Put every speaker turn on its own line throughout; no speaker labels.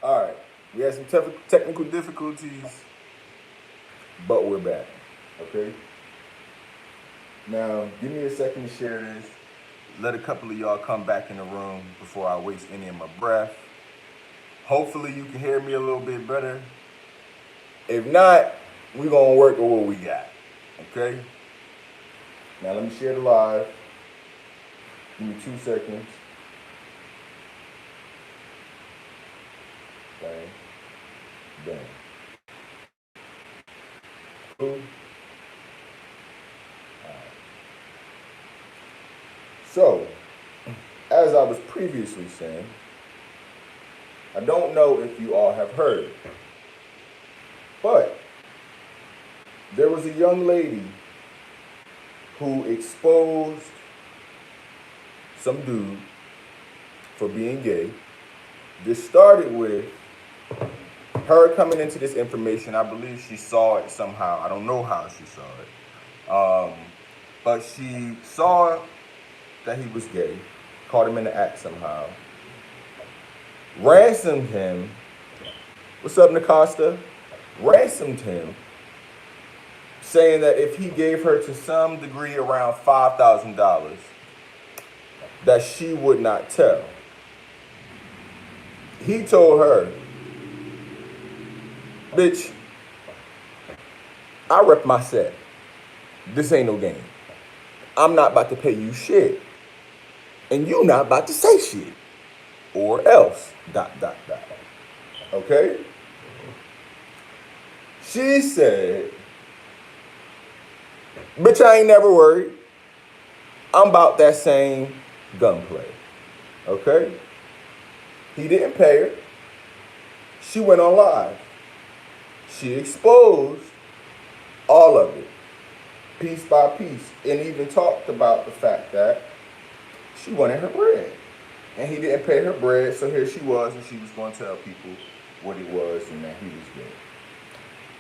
All right, we had some technical difficulties, but we're back. Okay. Now, give me a second to share this. Let a couple of y'all come back in the room before I waste any of my breath. Hopefully, you can hear me a little bit better. If not, we're gonna work with what we got. Okay. Now, let me share the live. Give me 2 seconds. Bang. Bang. Cool. So, as I was previously saying, I don't know if you all have heard, but there was a young lady who exposed some dude for being gay. This started with her coming into this information. I believe she saw it somehow. I don't know how she saw it. But she saw that he was gay, caught him in the act somehow, ransomed him. What's up, Nakasta? Ransomed him, saying that if he gave her to some degree around $5,000, that she would not tell. He told her, bitch, I rep my set. This ain't no game. I'm not about to pay you shit. And you not about to say shit. Or else, ... Okay? She said, bitch, I ain't never worried. I'm about that same gunplay. Okay? He didn't pay her. She went on live. She exposed all of it, piece by piece, and even talked about the fact that she wanted her bread. And he didn't pay her bread, so here she was, and she was going to tell people what he was and that he was gay.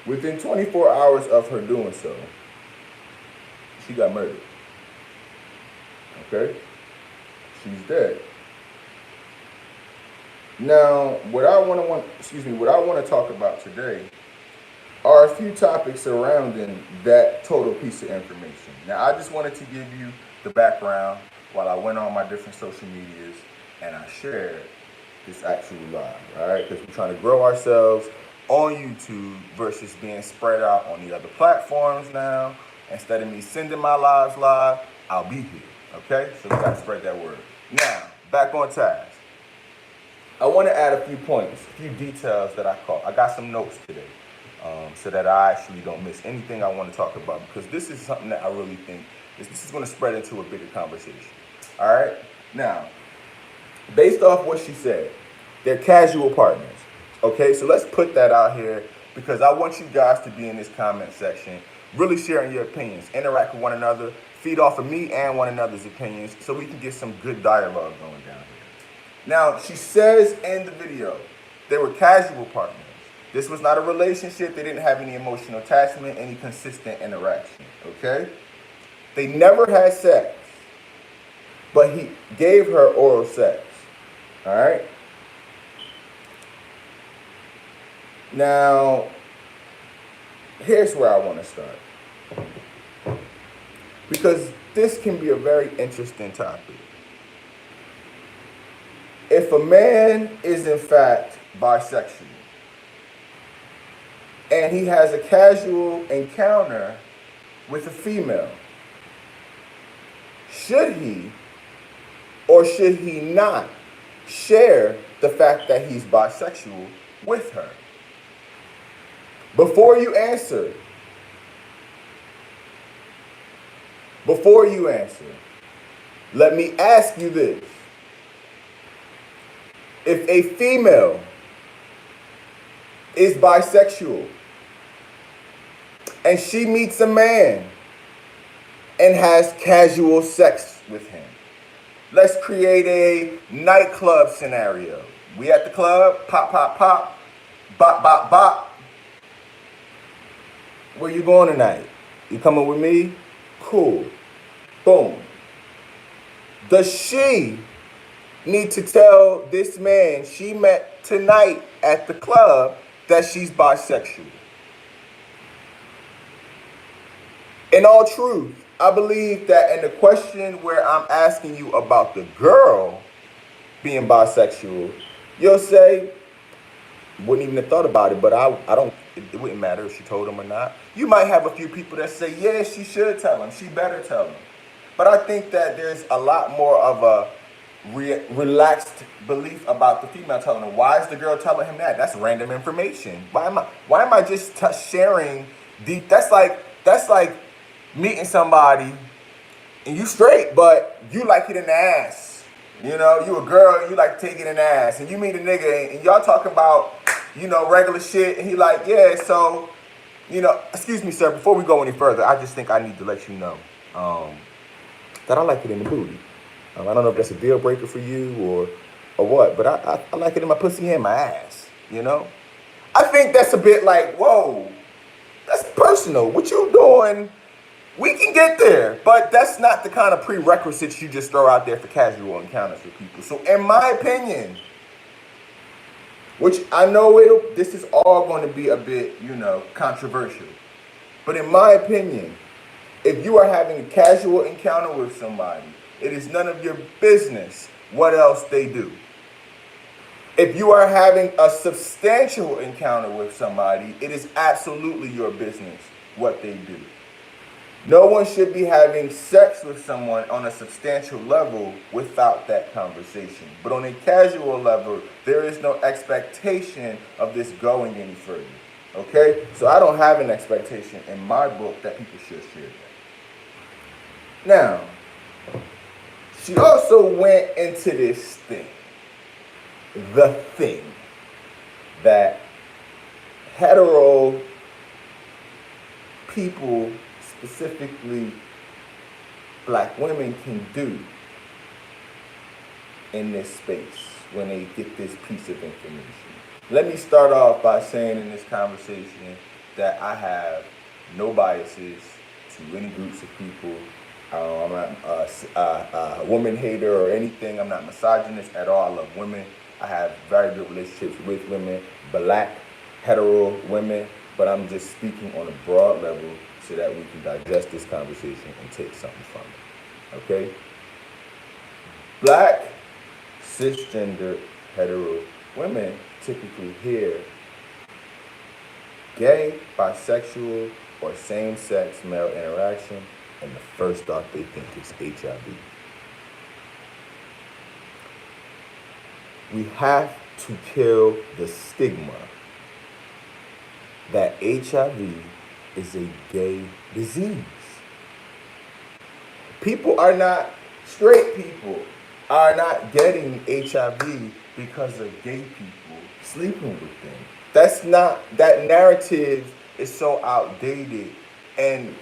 Within 24 hours of her doing so, she got murdered. Okay? She's dead. Now, what I want to talk about today are a few topics surrounding that total piece of information. Now, I just wanted to give you the background while I went on my different social medias and I shared this actual live, all right? Because we're trying to grow ourselves on YouTube versus being spread out on the other platforms now. Instead of me sending my lives live, I'll be here, okay? So we got to spread that word. Now, back on task. I want to add a few points, a few details that I caught. I got some notes today so that I actually don't miss anything I want to talk about, because this is something that I really think this is going to spread into a bigger conversation. All right? Now, based off what she said, they're casual partners. Okay? So let's put that out here, because I want you guys to be in this comment section, really sharing your opinions, interact with one another, feed off of me and one another's opinions so we can get some good dialogue going down here. Now, she says in the video, they were casual partners. This was not a relationship. They didn't have any emotional attachment, any consistent interaction, okay? They never had sex, but he gave her oral sex, all right? Now, here's where I want to start, because this can be a very interesting topic. If a man is in fact bisexual and he has a casual encounter with a female, should he or should he not share the fact that he's bisexual with her? Before you answer, let me ask you this. If a female is bisexual and she meets a man and has casual sex with him, let's create a nightclub scenario. We at the club, pop, pop, pop, bop, bop, bop. Where you going tonight? You coming with me? Cool. Boom. Does she need to tell this man she met tonight at the club that she's bisexual? In all truth, I believe that in the question where I'm asking you about the girl being bisexual, you'll say, wouldn't even have thought about it, but I don't, it wouldn't matter if she told him or not. You might have a few people that say, yeah, she should tell him, she better tell him. But I think that there's a lot more of a relaxed belief about the female telling him. Why is the girl telling him that? That's random information. Why am I just sharing deep? That's like meeting somebody and you straight, but you like it in the ass. You know, you a girl, you like to take it in the ass. And you meet a nigga and y'all talking about, you know, regular shit. And he like, yeah, so, you know, excuse me, sir, before we go any further, I just think I need to let you know that I like it in the booty. I don't know if that's a deal breaker for you or what, but I like it in my pussy and my ass, you know? I think that's a bit like, whoa, that's personal. What you doing? We can get there, but that's not the kind of prerequisites you just throw out there for casual encounters with people. So in my opinion, which I know this is all going to be a bit, you know, controversial, but in my opinion, if you are having a casual encounter with somebody, it is none of your business what else they do. If you are having a substantial encounter with somebody, it is absolutely your business what they do. No one should be having sex with someone on a substantial level without that conversation. But on a casual level, there is no expectation of this going any further. Okay? So I don't have an expectation in my book that people should share that. Now, she also went into this thing, the thing that hetero people, specifically black women, can do in this space when they get this piece of information. Let me start off by saying in this conversation that I have no biases to any groups of people. I'm not a woman hater or anything. I'm not misogynist at all. I love women. I have very good relationships with women, black, hetero women, but I'm just speaking on a broad level so that we can digest this conversation and take something from it, okay? Black, cisgender, hetero women typically hear gay, bisexual, or same-sex male interaction, and the first thought they think is HIV. We have to kill the stigma that HIV is a gay disease. Straight people are not getting HIV because of gay people sleeping with them. That narrative is so outdated, and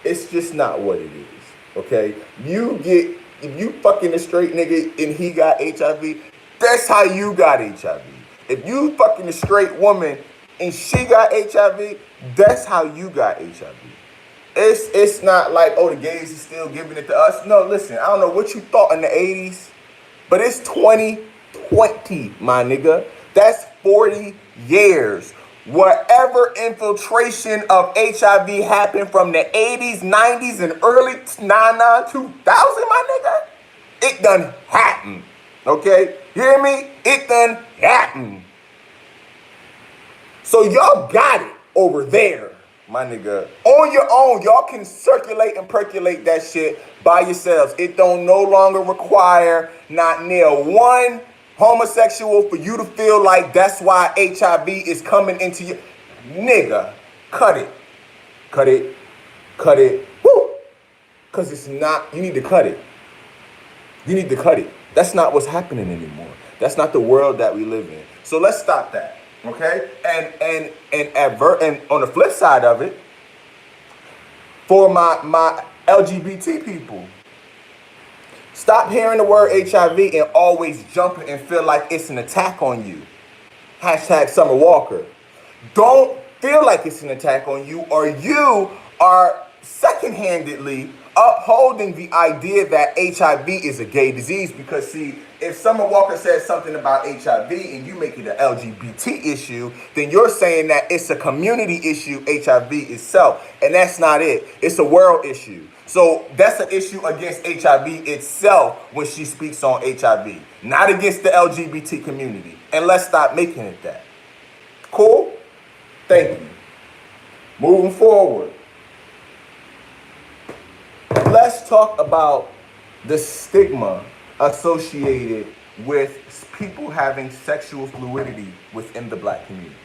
it's just not what it is, okay? If you fucking a straight nigga and he got HIV, that's how you got HIV. If you fucking a straight woman and she got HIV, that's how you got HIV. It's not like, oh, the gays is still giving it to us. No, listen, I don't know what you thought in the 80s, but it's 2020, my nigga. That's 40 years. Whatever infiltration of HIV happened from the 80s, 90s, and early 2000, my nigga, it done happened. Okay? You hear me? It done happened. So y'all got it over there, my nigga. On your own, y'all can circulate and percolate that shit by yourselves. It don't no longer require not near one homosexual for you to feel like that's why HIV is coming into you. Nigga, cut it. Cut it. Cut it. Woo! Because it's not, you need to cut it. You need to cut it. That's not what's happening anymore. That's not the world that we live in. So let's stop that. Okay? And on the flip side of it, for my LGBT people, stop hearing the word HIV and always jumping and feel like it's an attack on you. Hashtag Summer Walker. Don't feel like it's an attack on you, or you are second-handedly upholding the idea that HIV is a gay disease, because see, if Summer Walker says something about HIV and you make it an LGBT issue, then you're saying that it's a community issue, HIV itself, and that's not it. It's a world issue. So that's an issue against HIV itself when she speaks on HIV, not against the LGBT community. And let's stop making it that. Cool? Thank you. Moving forward. Let's talk about the stigma associated with people having sexual fluidity within the black community.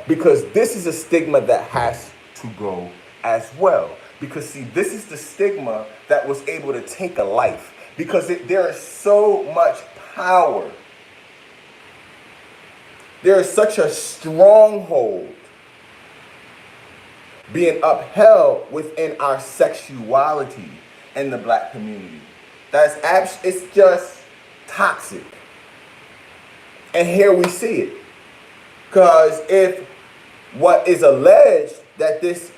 Because this is a stigma that has to go as well. Because see, this is the stigma that was able to take a life. Because there is so much power. There is such a stronghold being upheld within our sexuality in the black community. It's just toxic. And here we see it. Because if what is alleged that this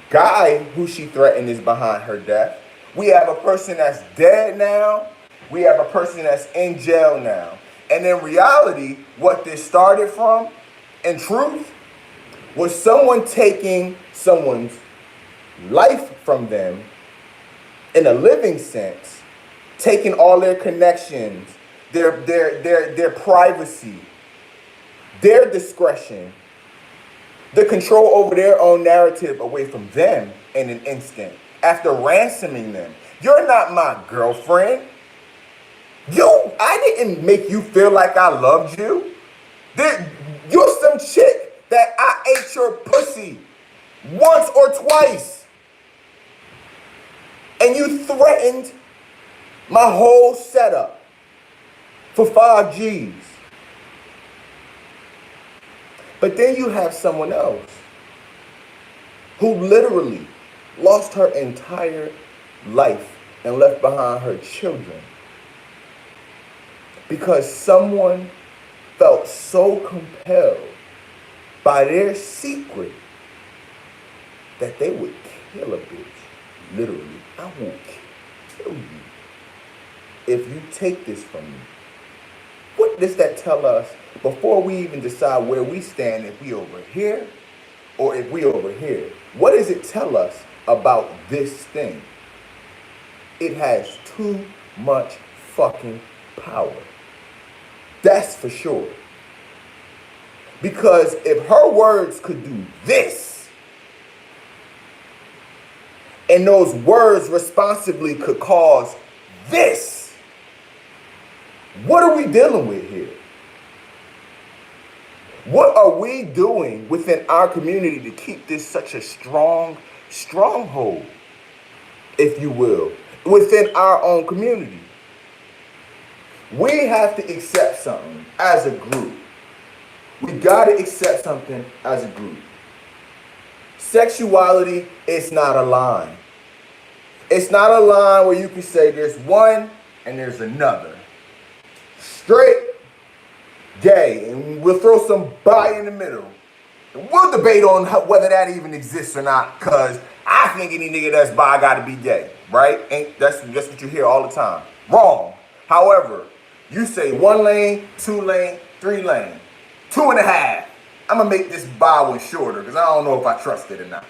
guy who she threatened is behind her death, we have a person that's dead now, we have a person that's in jail now. And in reality, what this started from, in truth, was someone taking someone's life from them in a living sense, taking all their connections, their privacy, their discretion, the control over their own narrative away from them in an instant after ransoming them. You're not my girlfriend. I didn't make you feel like I loved you. You're some chick that I ate your pussy once or twice. And you threatened my whole setup for 5 G's. But then you have someone else who literally lost her entire life and left behind her children because someone felt so compelled by their secret that they would kill a bitch. Literally, I will kill you if you take this from me. What does that tell us before we even decide where we stand, if we over here or if we over here? What does it tell us about this thing? It has too much fucking power. That's for sure. Because if her words could do this, and those words responsibly could cause this, what are we dealing with here? What are we doing within our community to keep this such a stronghold, if you will, within our own community? We have to accept something as a group. We got to accept something as a group. Sexuality is not a line. It's not a line where you can say there's one and there's another. Straight, gay, and we'll throw some bi in the middle. And we'll debate on whether that even exists or not, because I think any nigga that's bi got to be gay, right? That's what you hear all the time. Wrong. However, you say 1 lane, 2 lane, 3 lane, 2.5. I'm going to make this bi one shorter because I don't know if I trust it or not.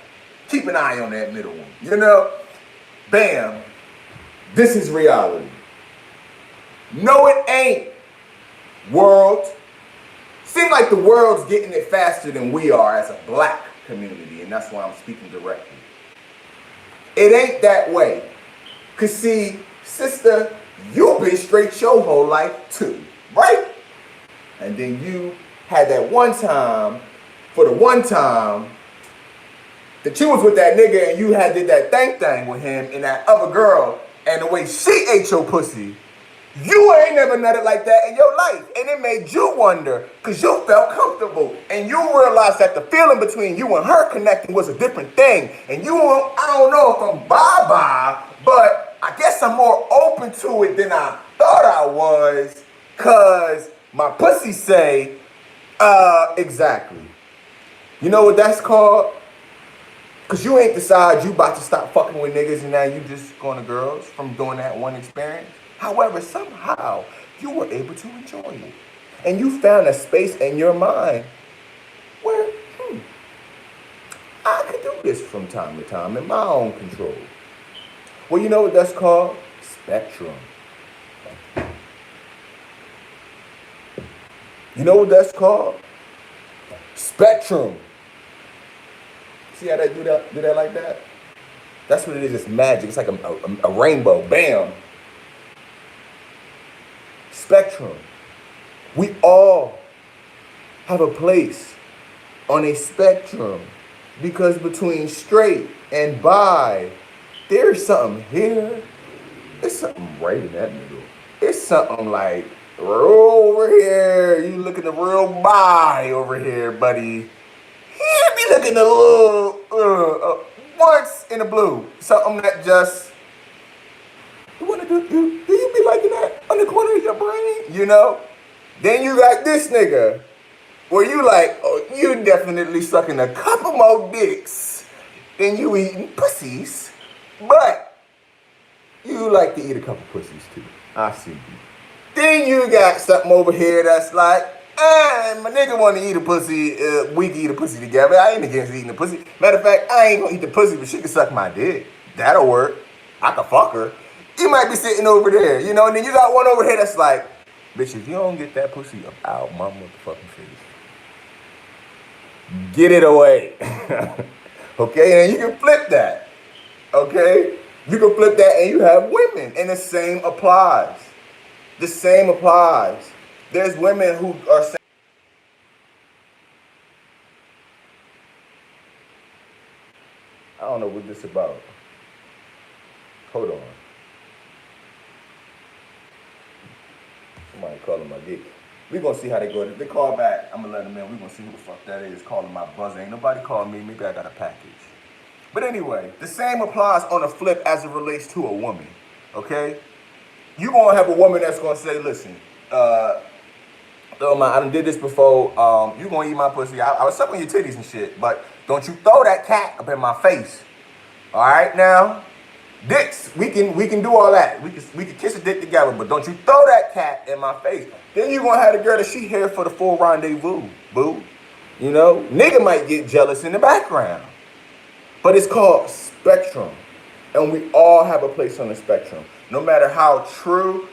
Keep an eye on that middle one. You know? Bam. This is reality. No, it ain't. World. Seems like the world's getting it faster than we are as a black community, and that's why I'm speaking directly. It ain't that way. Because see, sister, you've been straight your whole life too, right? And then you had that one time, for the one time, that you was with that nigga and you did that thing with him and that other girl, and the way she ate your pussy, you ain't never nutted like that in your life. And it made you wonder, because you felt comfortable. And you realized that the feeling between you and her connecting was a different thing. And I don't know if I'm bye-bye, but I guess I'm more open to it than I thought I was, because my pussy say, exactly. You know what that's called? Because you ain't decide you about to stop fucking with niggas and now you just going to girls from doing that one experience. However, somehow you were able to enjoy it. And you found a space in your mind where, I could do this from time to time in my own control. Well, you know what that's called? Spectrum. You know what that's called? Spectrum. See how they do that like that? That's what it is. It's magic. It's like a rainbow. Bam. Spectrum. We all have a place on a spectrum, because between straight and bi, there's something here. It's something right in that middle. It's something like over here. You looking a real bi over here, buddy. Here be looking a little once in the blue. Something that just do you be liking that on the corner of your brain? You know? Then you got this nigga where you like, oh, you definitely sucking a couple more dicks than you eating pussies, but you like to eat a couple pussies too. I see you. Then you got something over here that's like, my nigga want to eat a pussy, we can eat a pussy together. I ain't against eating a pussy. Matter of fact, I ain't gonna eat the pussy, but she can suck my dick. That'll work. I can fuck her. You might be sitting over there, you know, and then you got one over here that's like, bitch, if you don't get that pussy out my motherfucking face, get it away. Okay, and you can flip that. Okay? You can flip that and you have women, and the same applies. The same applies. There's women who are saying, I don't know what this is about. Hold on. Somebody calling my dick. We're going to see how they go. If they call back, I'm going to let them in. We're going to see who the fuck that is calling my buzzer. Ain't nobody calling me. Maybe I got a package. But anyway, the same applies on the flip as it relates to a woman. Okay? You're going to have a woman that's going to say, listen, I done did this before. You going to eat my pussy. I was sucking your titties and shit. But don't you throw that cat up in my face. All right? Now, dicks, we can do all that. We can kiss a dick together, but don't you throw that cat in my face. Then you gonna have the girl that she here for the full rendezvous, boo. You know, nigga might get jealous in the background, but it's called spectrum, and we all have a place on the spectrum. No matter how true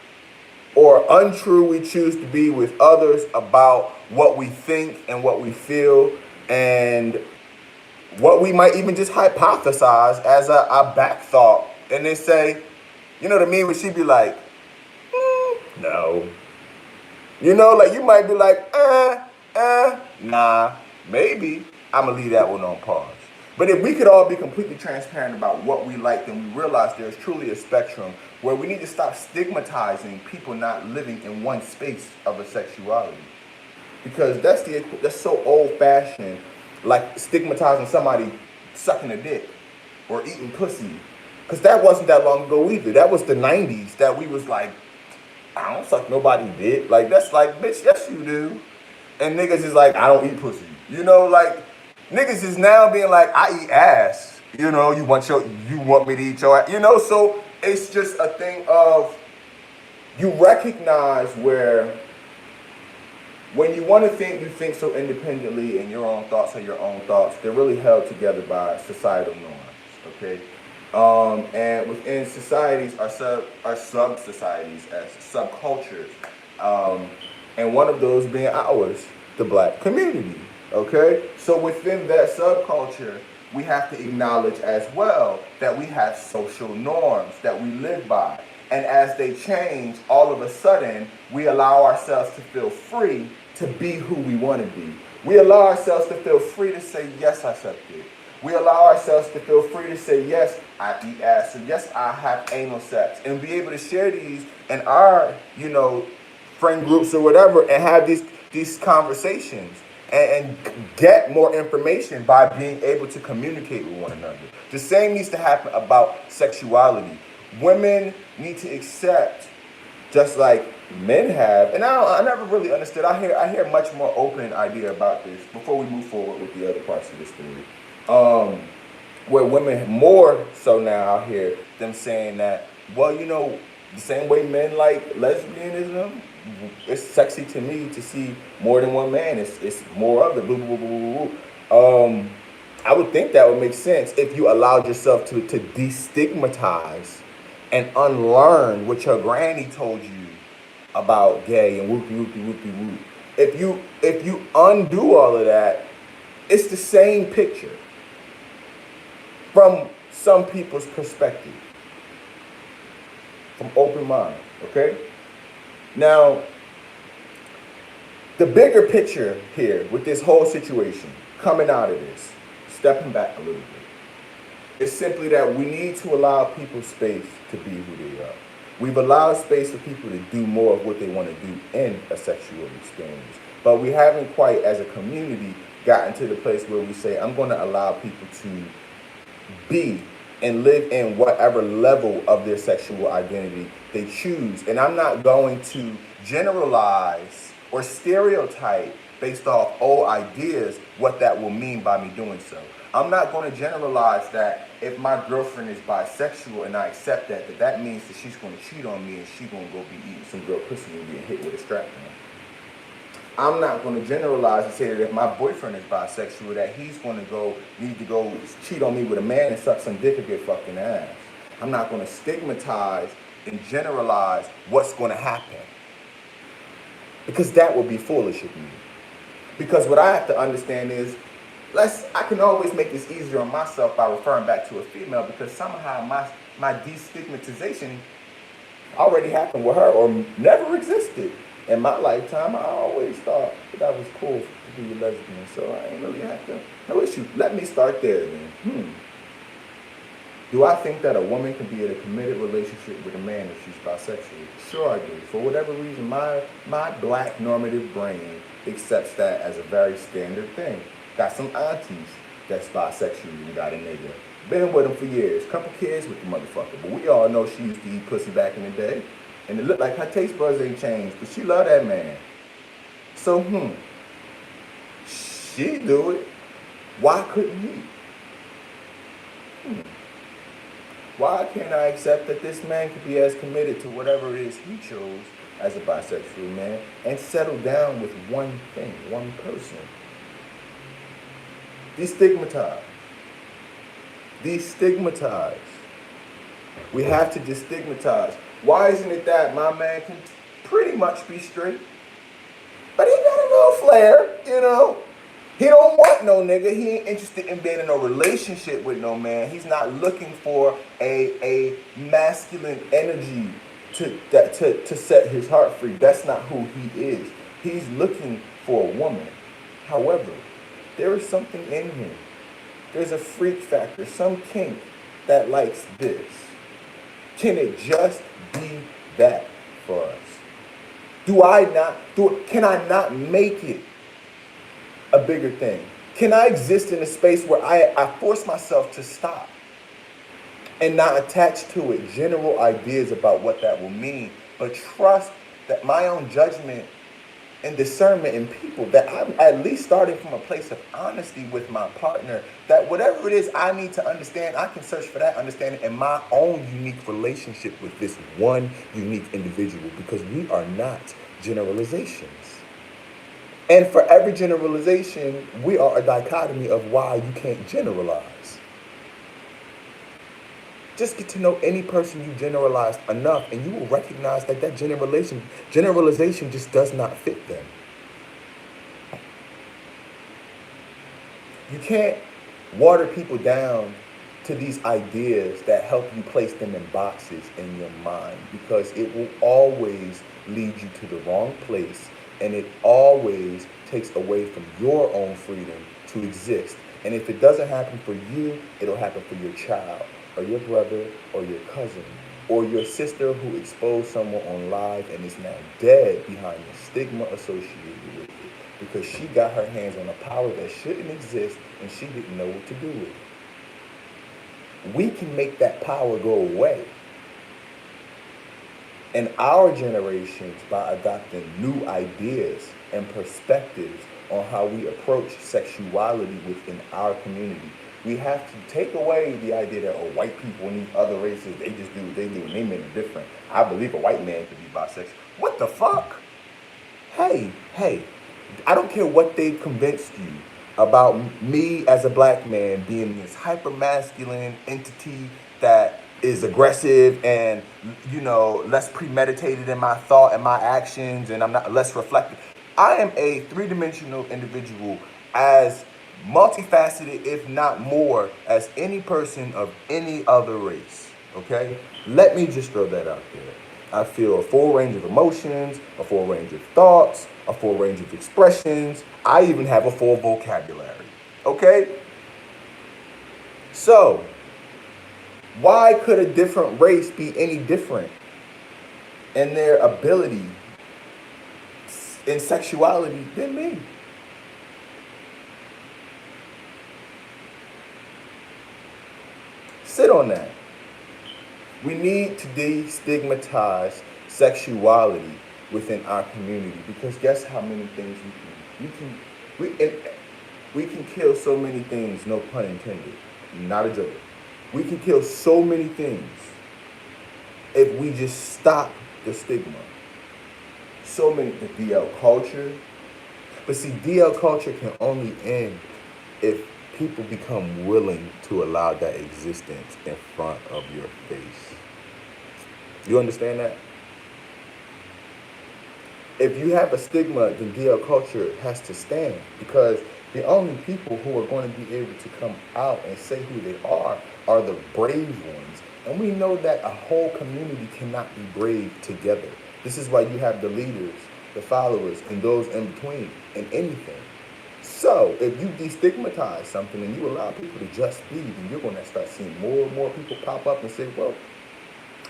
or untrue we choose to be with others about what we think and what we feel and what we might even just hypothesize as a back thought. And they say, you know what I mean? When she be like, no. You know, like you might be like, nah, maybe. I'm going to leave that one on pause. But if we could all be completely transparent about what we like, then we realize there's truly a spectrum where we need to stop stigmatizing people not living in one space of a sexuality. Because that's so old-fashioned, like stigmatizing somebody sucking a dick or eating pussy. Because that wasn't that long ago either. That was the 90s that we was like, I don't suck nobody dick. Like, that's like, bitch, yes you do. And niggas is like, I don't eat pussy. You know, like, niggas is now being like, I eat ass. You know, you want me to eat your ass. You know, so it's just a thing of, you recognize where, when you want to think, you think so independently and your own thoughts are your own thoughts. They're really held together by societal norms, okay? And within societies are sub-societies as subcultures. And one of those being ours, the black community, okay? So within that subculture, we have to acknowledge as well that we have social norms that we live by. And as they change, all of a sudden, we allow ourselves to feel free to be who we want to be. We allow ourselves to feel free to say, yes, I suck dick. We allow ourselves to feel free to say, yes, I eat ass, and yes, I have anal sex, and be able to share these in our, you know, friend groups or whatever, and have these conversations and get more information by being able to communicate with one another. The same needs to happen about sexuality. Women need to accept, just like men have, and I never really understood. I hear much more open idea about this before we move forward with the other parts of this story. Where women more so now I hear them saying that, well, you know, the same way men like lesbianism, it's sexy to me to see more than one man. It's more of it. Boo, boo, boo, boo, boo. I would think that would make sense if you allowed yourself to destigmatize and unlearn what your granny told you about gay and whoopie whoopie whoopie whoop. If you undo all of that, it's the same picture from some people's perspective, from open mind. Okay. Now, the bigger picture here with this whole situation, coming out of this, stepping back a little bit, is simply that we need to allow people space to be who they are. We've allowed space for people to do more of what they want to do in a sexual experience. But we haven't quite, as a community, gotten to the place where we say, I'm going to allow people to be and live in whatever level of their sexual identity they choose. And I'm not going to generalize or stereotype based off old ideas what that will mean by me doing so. I'm not going to generalize that if my girlfriend is bisexual and I accept that that means that she's going to cheat on me and she's going to go be eating some girl pussy and being hit with a strap on. I'm not going to generalize and say that if my boyfriend is bisexual that he's going to need to go cheat on me with a man and suck some dick or get fucking ass. I'm not going to stigmatize and generalize what's going to happen, because that would be foolish of me. Because what I have to understand is, I can always make this easier on myself by referring back to a female, because somehow my destigmatization already happened with her or never existed. In my lifetime, I always thought that was cool to be a lesbian, so I ain't really have no issue. Let me start there then. Do I think that a woman can be in a committed relationship with a man if she's bisexual? Sure I do. For whatever reason, my black normative brain accepts that as a very standard thing. Got some aunties that's bisexual and got a nigga. Been with him for years. Couple kids with the motherfucker. But we all know she used to eat pussy back in the day. And it looked like her taste buds ain't changed, but she love that man. So, she do it. Why couldn't he? Why can't I accept that this man could be as committed to whatever it is he chose as a bisexual man and settle down with one thing, one person? Destigmatize. Destigmatize. We have to destigmatize. Why isn't it that my man can pretty much be straight, but he got a little flair, you know? He don't want no nigga. He ain't interested in being in a relationship with no man. He's not looking for a masculine energy to set his heart free. That's not who he is. He's looking for a woman. However, there is something in him. There's a freak factor, some kink that likes this. Can it just be that for us? Can I not make it a bigger thing? Can I exist in a space where I force myself to stop and not attach to it general ideas about what that will mean, but trust that my own judgment and discernment in people, that I'm at least starting from a place of honesty with my partner, that whatever it is I need to understand, I can search for that understanding in my own unique relationship with this one unique individual, because we are not generalizations. And for every generalization, we are a dichotomy of why you can't generalize. Just get to know any person you generalized enough, and you will recognize that generalization just does not fit them. You can't water people down to these ideas that help you place them in boxes in your mind, because it will always lead you to the wrong place, and it always takes away from your own freedom to exist. And if it doesn't happen for you, it'll happen for your child, or your brother, or your cousin, or your sister who exposed someone on live and is now dead behind the stigma associated with it, because she got her hands on a power that shouldn't exist and she didn't know what to do with it. We can make that power go away. And our generations, by adopting new ideas and perspectives on how we approach sexuality within our community, we have to take away the idea that white people and these other races, they just do what they do and they men are different. I believe a white man could be bisexual. What the fuck? hey, I don't care what they've convinced you about me as a black man being this hyper masculine entity that is aggressive and less premeditated in my thought and my actions, and I'm not less reflective. I am a three-dimensional individual, as multifaceted, if not more, as any person of any other race. Okay? Let me just throw that out there. I feel a full range of emotions, a full range of thoughts, a full range of expressions. I even have a full vocabulary. Okay? So, why could a different race be any different in their ability in sexuality than me? Sit on that. We need to destigmatize sexuality within our community, because guess how many things we can kill so many things, no pun intended, not a joke. We can kill so many things if we just stop the stigma. So many, the DL culture. But see, DL culture can only end if people become willing to allow that existence in front of your face. You understand that? If you have a stigma, then DL culture has to stand, because the only people who are going to be able to come out and say who they are the brave ones. And we know that a whole community cannot be brave together. This is why you have the leaders, the followers, and those in between in anything. So if you destigmatize something and you allow people to just be, then you're going to start seeing more and more people pop up and say, well,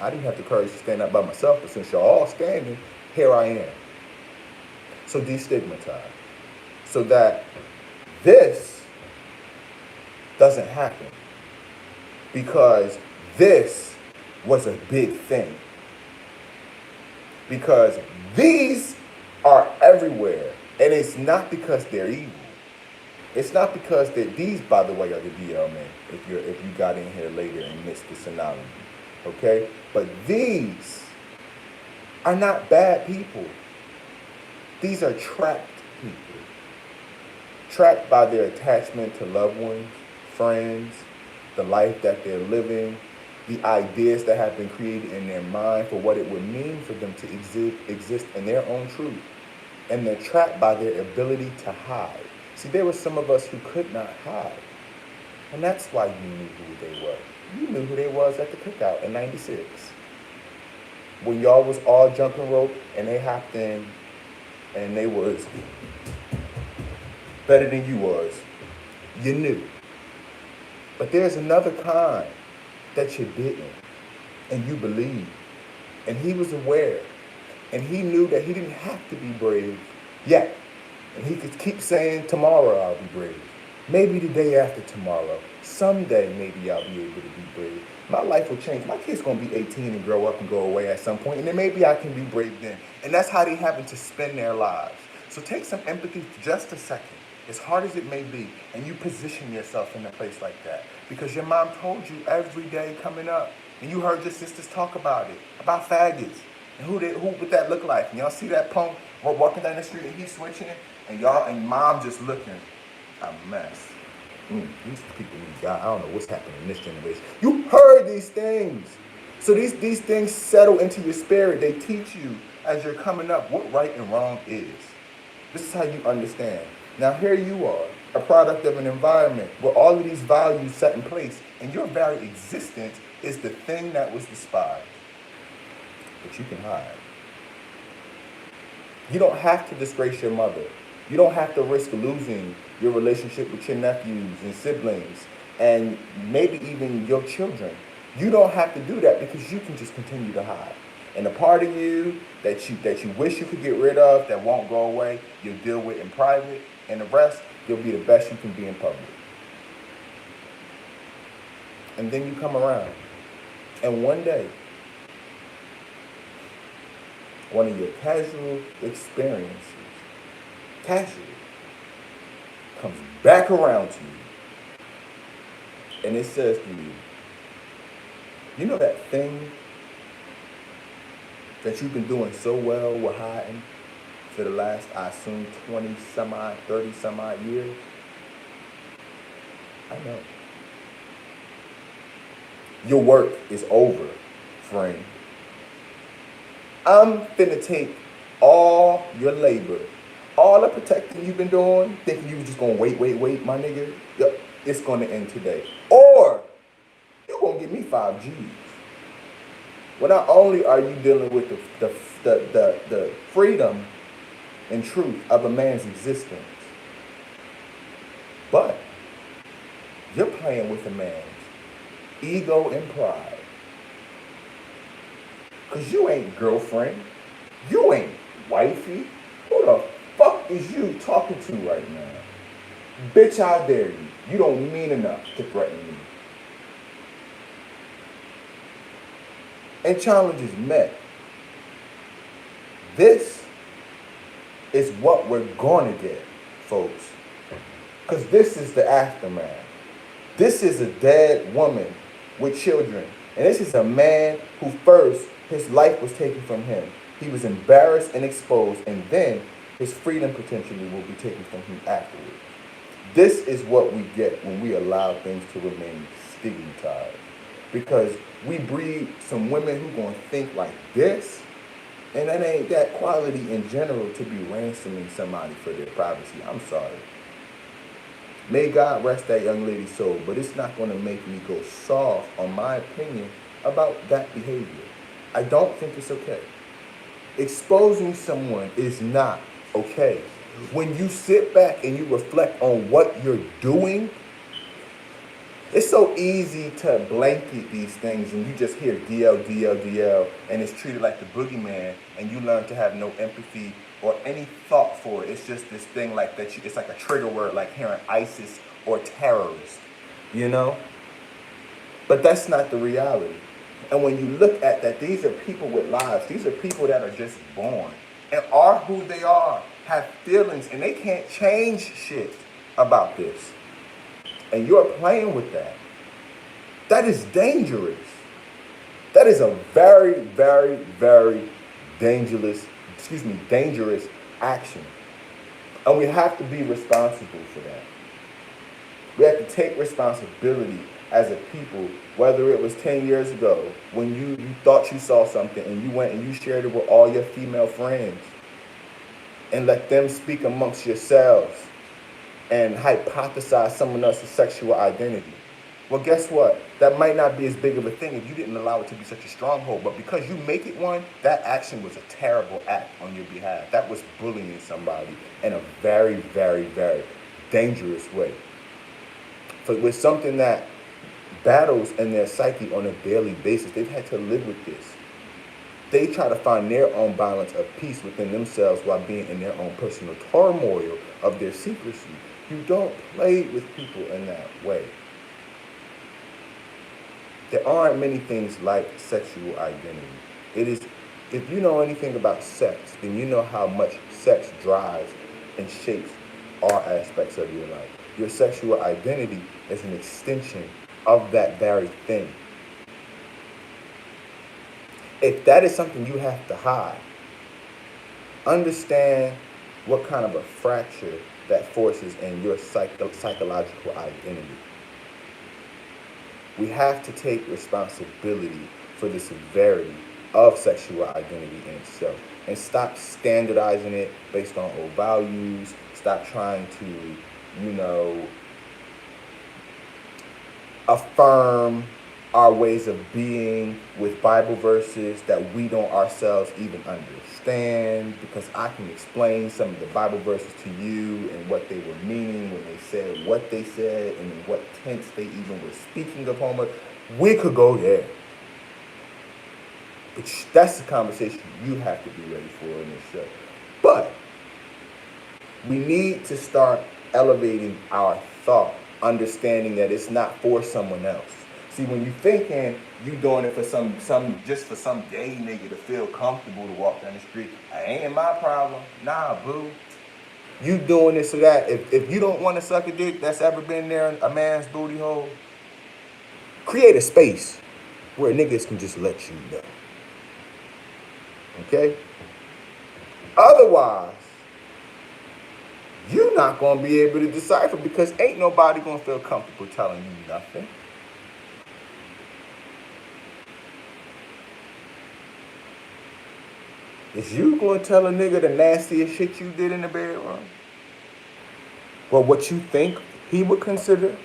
I didn't have the courage to stand up by myself, but since y'all all standing, here I am. So destigmatize, so that this doesn't happen, because this was a big thing. Because these are everywhere, and it's not because they're evil. It's not because these, by the way, are the DL men. If you got in here later and missed the analogy, okay? But these are not bad people. These are trapped people, trapped by their attachment to loved ones, friends, the life that they're living, the ideas that have been created in their mind for what it would mean for them to exist in their own truth. And they're trapped by their ability to hide. See, there were some of us who could not hide. And that's why you knew who they were. You knew who they was at the cookout in '96. When y'all was all jumping rope and they hopped in and they was better than you was. You knew. But there's another kind that you didn't, and you believed. And he was aware. And he knew that he didn't have to be brave yet. And he could keep saying, tomorrow I'll be brave. Maybe the day after tomorrow. Someday maybe I'll be able to be brave. My life will change. My kid's going to be 18 and grow up and go away at some point, and then maybe I can be brave then. And that's how they happen to spend their lives. So take some empathy for just a second, as hard as it may be, and you position yourself in a place like that. Because your mom told you every day coming up, and you heard your sisters talk about it, about faggots, and who would that look like? And y'all see that punk walking down the street and he's switching, and y'all and mom just looking a mess. These people need God. I don't know what's happening in this generation. You heard these things. So these things settle into your spirit. They teach you as you're coming up what right and wrong is. This is how you understand. Now here you are, a product of an environment where all of these values set in place, and your very existence is the thing that was despised. But you can hide. You don't have to disgrace your mother. You don't have to risk losing your relationship with your nephews and siblings and maybe even your children. You don't have to do that, because you can just continue to hide. And the part of you that you wish you could get rid of, that won't go away, you'll deal with in private, and the rest, you'll be the best you can be in public. And then you come around, and one day, one of your casual experiences, comes back around to you, and it says to you, you know that thing that you've been doing so well with hiding for the last, I assume, 20 some odd, 30 some odd years. I know. Your work is over, friend. I'm finna take all your labor, all the protecting you've been doing, thinking you were just gonna wait, my nigga. Yep, it's gonna end today. Or you're gonna give me 5 G's. Well, not only are you dealing with the freedom and truth of a man's existence, but you're playing with a man's ego and pride. Because you ain't girlfriend. You ain't wifey. Who the fuck is you talking to right now? Bitch, I dare you. You don't mean enough to threaten me. And challenges met. This is what we're going to get, folks. Because this is the aftermath. This is a dead woman with children. And this is a man who first, his life was taken from him. He was embarrassed and exposed, and then his freedom potentially will be taken from him afterwards. This is what we get when we allow things to remain stigmatized. Because we breed some women who gonna think like this, and that ain't that quality in general to be ransoming somebody for their privacy. I'm sorry. May God rest that young lady's soul, but it's not gonna make me go soft on my opinion about that behavior. I don't think it's okay. Exposing someone is not okay. When you sit back and you reflect on what you're doing, it's so easy to blanket these things and you just hear DL, DL, DL, and it's treated like the boogeyman, and you learn to have no empathy or any thought for it. It's just this thing like that. It's like a trigger word, like hearing ISIS or terrorist, you know? But that's not the reality. And when you look at that, these are people with lives. These are people that are just born and are who they are, have feelings, and they can't change shit about this. And you're playing with that. That is dangerous. That is a very, very, very dangerous action. And we have to be responsible for that. We have to take responsibility as a people, whether it was 10 years ago when you thought you saw something and you went and you shared it with all your female friends and let them speak amongst yourselves and hypothesize someone else's sexual identity. Well, guess what? That might not be as big of a thing if you didn't allow it to be such a stronghold, but because you make it one, that action was a terrible act on your behalf. That was bullying somebody in a very, very, very dangerous way. So with something that battles in their psyche on a daily basis, they've had to live with this. They try to find their own balance of peace within themselves while being in their own personal turmoil of their secrecy. You don't play with people in that way. There aren't many things like sexual identity. It is, if you know anything about sex, then you know how much sex drives and shapes all aspects of your life. Your sexual identity is an extension of that very thing. If that is something you have to hide, understand what kind of a fracture that forces in your psychological identity. We have to take responsibility for the severity of sexual identity in itself and stop standardizing it based on old values. Stop trying to, affirm our ways of being with Bible verses that we don't ourselves even understand, because I can explain some of the Bible verses to you and what they were meaning when they said what they said and in what tense they even were speaking of homo. We could go there. But that's the conversation you have to be ready for in this show. But we need to start elevating our thought, understanding that it's not for someone else. See, when you're thinking you doing it for some gay nigga to feel comfortable to walk down the street, it ain't my problem. Nah, boo. You doing this so that if you don't want to suck a dick that's ever been there in a man's booty hole, create a space where niggas can just let you know. Okay? Otherwise, you're not going to be able to decipher, because ain't nobody going to feel comfortable telling you nothing. Is you going to tell a nigga the nastiest shit you did in the bedroom? Well, what you think he would consider?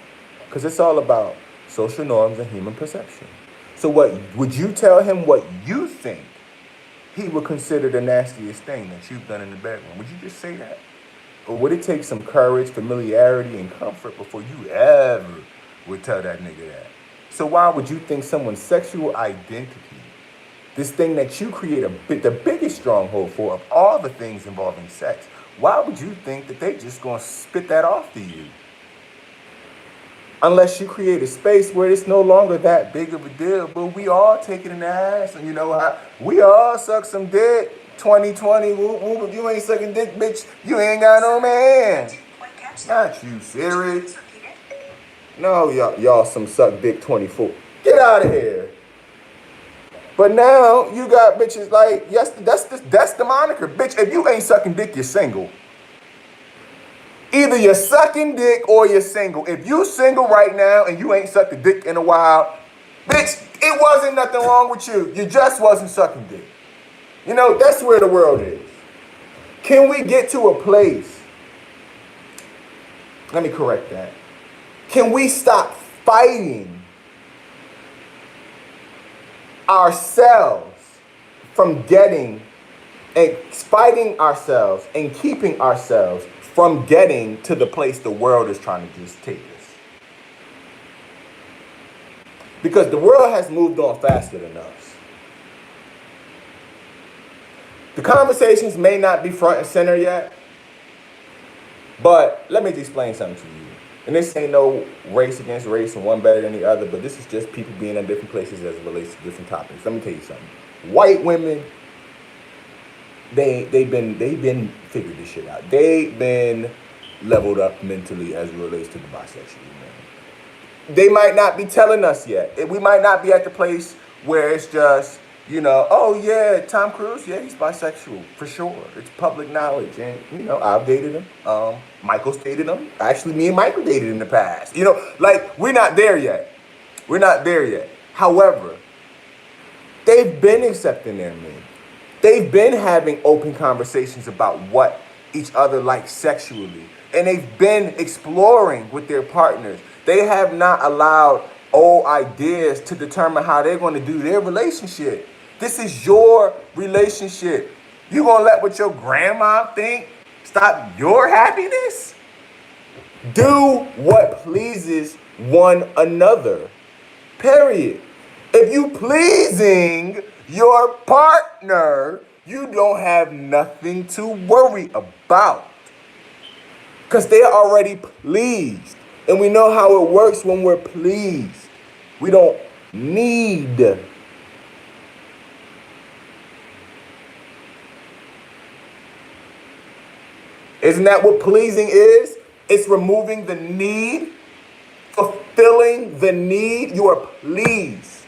Because it's all about social norms and human perception. So what would you tell him what you think he would consider the nastiest thing that you've done in the bedroom? Would you just say that? Or would it take some courage, familiarity, and comfort before you ever would tell that nigga that? So why would you think someone's sexual identity, this thing that you create the biggest stronghold for of all the things involving sex, why would you think that they just gonna spit that off to you? Unless you create a space where it's no longer that big of a deal, but we all take it in the ass, and you know how we all suck some dick. 2020, whoop, whoop, if you ain't sucking dick, bitch, you ain't got no man. Not you, Siri. No, y'all some suck dick 24. Get out of here. But now you got bitches like, yes, that's the moniker. Bitch, if you ain't sucking dick, you're single. Either you're sucking dick or you're single. If you single right now and you ain't sucked a dick in a while, bitch, it wasn't nothing wrong with you. You just wasn't sucking dick. You know, that's where the world is. Can we get to a place? Let me correct that. Can we stop fighting ourselves from fighting ourselves and keeping ourselves from getting to the place the world is trying to just take us? Because the world has moved on faster than us. The conversations may not be front and center yet, but let me just explain something to you. And this ain't no race against race and one better than the other, but this is just people being in different places as it relates to different topics. Let me tell you something. White women, they've been figured this shit out. They've been leveled up mentally as it relates to the bisexual men. They might not be telling us yet. We might not be at the place where it's just, you know, oh yeah, Tom Cruise, yeah, he's bisexual, for sure. It's public knowledge. And, you know, I've dated him. Michael's dated him. Actually, me and Michael dated in the past. You know, like, we're not there yet. We're not there yet. However, they've been accepting their men. They've been having open conversations about what each other likes sexually. And they've been exploring with their partners. They have not allowed old ideas to determine how they're going to do their relationship. This is your relationship. You gonna let what your grandma think stop your happiness? Do what pleases one another. Period. If you pleasing your partner, you don't have nothing to worry about. Because they're already pleased. And we know how it works when we're pleased. We don't need. Isn't that what pleasing is? It's removing the need, fulfilling the need. You are pleased.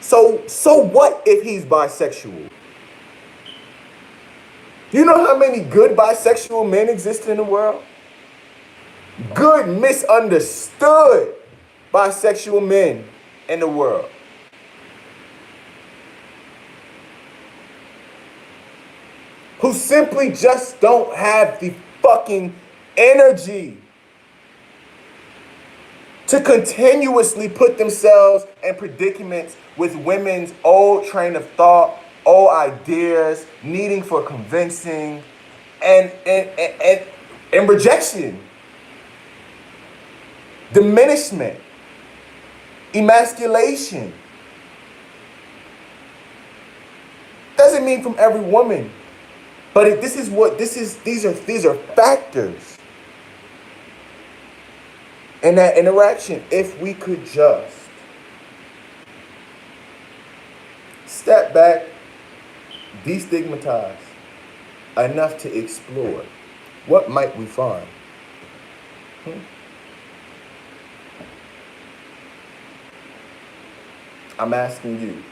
So what if he's bisexual? You know how many good bisexual men exist in the world? Good, misunderstood bisexual men in the world. Who simply just don't have the fucking energy to continuously put themselves in predicaments with women's old train of thought, old ideas, needing for convincing, and rejection, diminishment, emasculation. Doesn't mean from every woman. But these are factors in that interaction. If we could just step back, destigmatize enough to explore, what might we find? I'm asking you,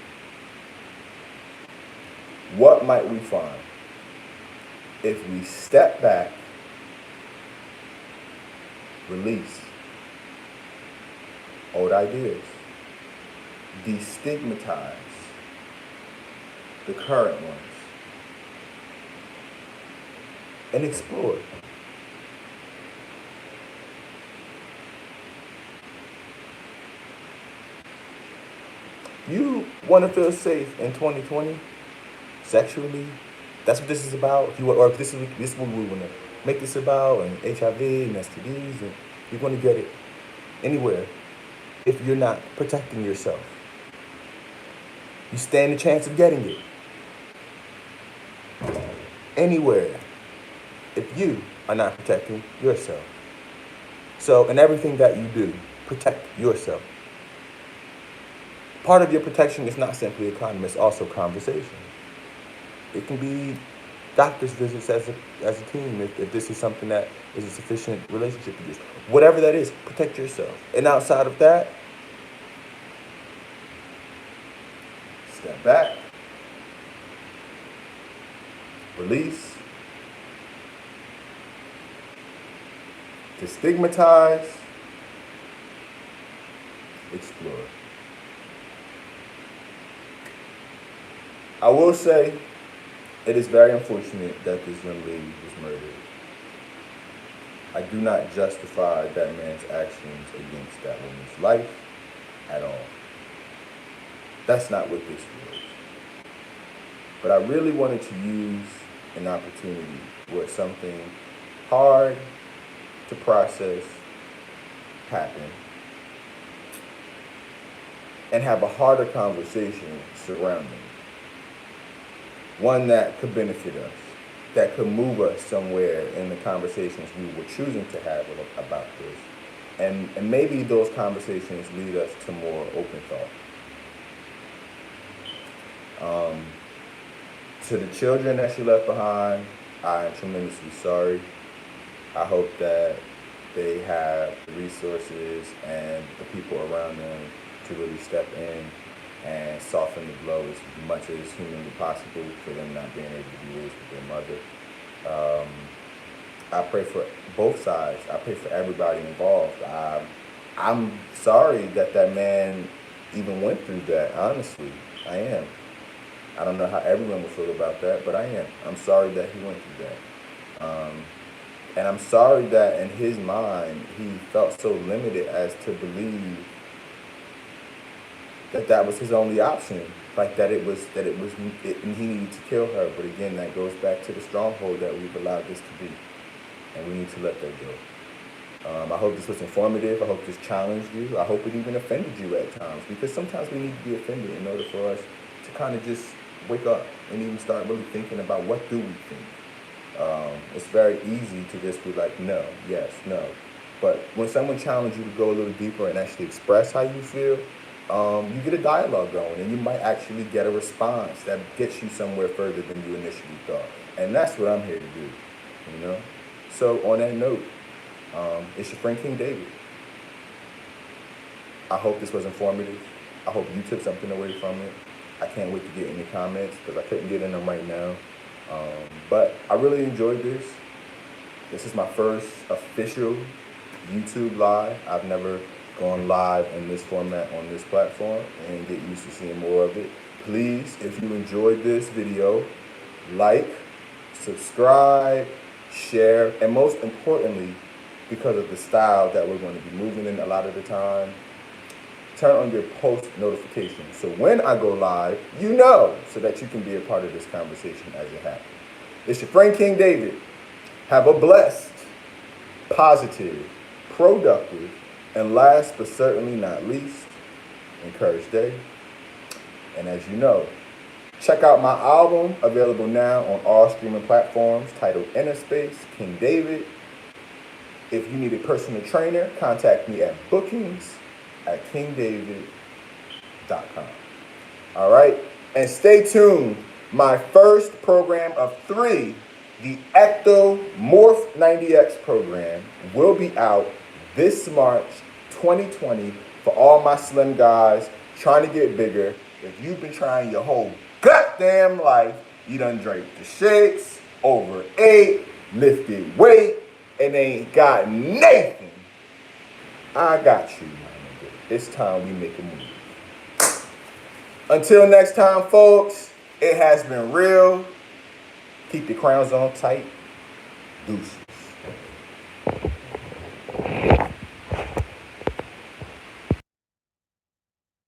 what might we find? if we step back, release old ideas, destigmatize the current ones, and explore. You want to feel safe in 2020 sexually? That's what this is about. If you want, or if this is what we want to make this about, and HIV and STDs, and you're going to get it anywhere if you're not protecting yourself. You stand a chance of getting it anywhere if you are not protecting yourself. So, in everything that you do, protect yourself. Part of your protection is not simply a condom, it's also conversation. It can be doctor's visits as a team if this is something that is a sufficient relationship to you. Whatever that is, protect yourself. And outside of that, step back, release, destigmatize, explore. I will say it is very unfortunate that this young lady was murdered. I do not justify that man's actions against that woman's life at all. That's not what this was. But I really wanted to use an opportunity where something hard to process happened and have a harder conversation surrounding it. One that could benefit us, that could move us somewhere in the conversations we were choosing to have about this. And maybe those conversations lead us to more open thought. To the children that she left behind, I am tremendously sorry. I hope that they have the resources and the people around them to really step in and soften the blow as much as humanly possible for them not being able to be raised with their mother. I pray for both sides. I pray for everybody involved. I'm sorry that man even went through that, honestly. I am. I don't know how everyone will feel about that, but I am. I'm sorry that he went through that. And I'm sorry that in his mind, he felt so limited as to believe that was his only option, like that it was and he needed to kill her. But again, that goes back to the stronghold that we've allowed this to be, and we need to let that go. I hope this was informative. I hope this challenged you. I hope it even offended you at times, because sometimes we need to be offended in order for us to kind of just wake up and even start really thinking about what do we think. It's very easy to just be like, no, yes, no. But when someone challenges you to go a little deeper and actually express how you feel, you get a dialogue going, and you might actually get a response that gets you somewhere further than you initially thought. And that's what I'm here to do, you know? So on that note, it's your friend King David. I hope this was informative. I hope you took something away from it. I can't wait to get in the comments, because I couldn't get in them right now. But I really enjoyed this. This is my first official YouTube live. I've never gone live in this format on this platform, and get used to seeing more of it. Please, if you enjoyed this video, like, subscribe, share, and most importantly, because of the style that we're going to be moving in a lot of the time, turn on your post notifications. So when I go live, you know, so that you can be a part of this conversation as it happens. It's your friend King David. Have a blessed, positive, productive, and last but certainly not least, encouraged day. And as you know, check out my album, available now on all streaming platforms, titled Inner Space, King David. If you need a personal trainer, contact me at bookings@kingdavid.com. All right? And stay tuned. My first program of 3, the Ectomorph 90X program, will be out this March 2020 for all my slim guys trying to get bigger. If you've been trying your whole goddamn life, you done drank the shakes, over 8, lifted weight, and ain't got nothing, I got you, my nigga. It's time we make a move. Until next time, folks, it has been real. Keep your crowns on tight. Deuce.